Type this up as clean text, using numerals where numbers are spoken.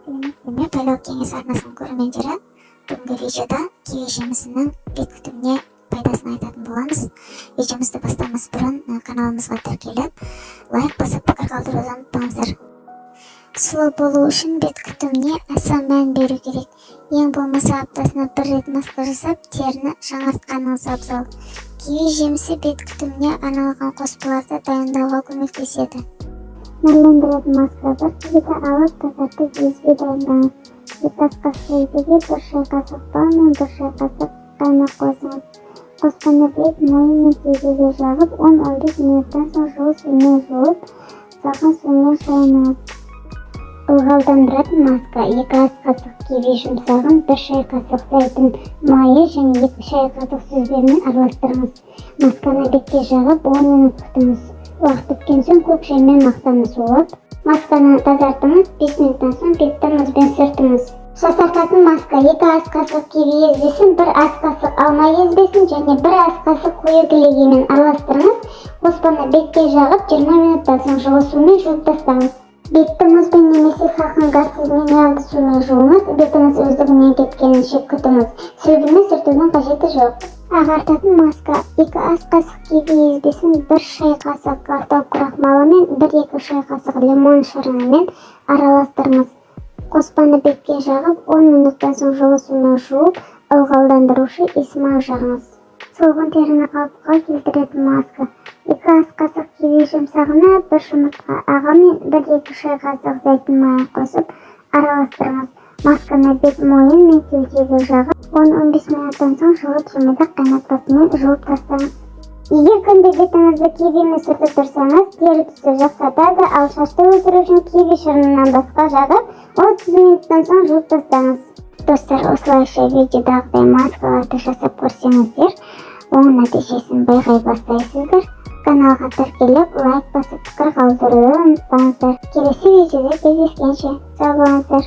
Демек, Байлау кеңес арнасының көрермендері, бүгінгі видеода киви жемісінің бет күтіміне пайдасын айтатын боламыз. Видеомызды бастамас бұрын каналымызға тіркеліп, лайк басып пікір қалдыруды ұмытпаңыздар. Сұлу болу үшін бет күтіміне аса мән беру керек. Ең болмаса аптасына бір рет маска жасап, теріні жаңартқаныңыз абзал. Киви жемісі бет күтіміне арналған қоспаларды дайындауға көмектеседі. Нұрландыратын маска бір тізеге алып, тазартып езбе дайындаңыз. Бет асқасы езеге бір шай қасық бал мен бір шай қасық қаймақ қосыңыз. Қоспаны бет мойын мен тезеге жағып, 10-15 минуттан соң жылы сумен жуып, салқын сумен шайыныңыз. Ылғалдандыратын маска 2 ас қасық киви жұмсағын, 1 шай қасық зәйтүн майы және 2 шай қасық сүзбемен араластырыңыз. Масканы бетке жағып 10 минут күтіңіз. Уақыт өткен соң көк шаймен мақтаны сулап, масканы тазартыңыз, 5 минуттан соң бетті мұзбен сүртіңіз. Жасартатын маска 2 ас қасық киви езбесін, 1 ас қасық алма езбесін және 1 ас қасық қою кілегеймен араластырыңыз. Қоспаны бетке жағып 20 минуттан соң жылы сумен жуып тастаңыз. Бетті мұзбен немесе салқын газсыз минералды сумен жуыңыз, бетіңіз өздігінен кеткенінше күтіңіз. Сүлгімен сүртудің қажеті жоқ. Ағартатын маска 2 ас қасық киви езбесін, 1 шай қасық картоп крахмалы мен 1-2 шай қасық лимон шырынымен араластырыңыз. Қоспаны бетке жағып 10 минуттан соң жылы сумен жуып, ылғалдандырушы исмай жағыңыз. Солғын теріні қалыпқа келтіретін маска 2 ас қасық киви жұмсағына 1 жұмыртқа ағы мен 1-2 шай қасық зәйтүн майын қосып араластырыңыз. Масканы бет мойын мен кеудеге жағып, 10-15 минуттан соң жылы кемеде қайнатпасымен жуып тастаңыз. Егер күнде бетіңізді кивимен сүртіп тұрсаңыз, тері түсі жақсартады, ал шашты өсіру үшін киви шырынынан басқа жағып, 30 минуттан соң жуып тастаңыз. Достар, осылайша видеодағыдай маскаларды жасап көрсеңіздер, оң нәтижесін байқай бастайсыздар. Каналға тіркеліп, лайк басып пікір қалдыруды ұмытпаңыздар. Келесі видеода кездескенше сау болыңыздар.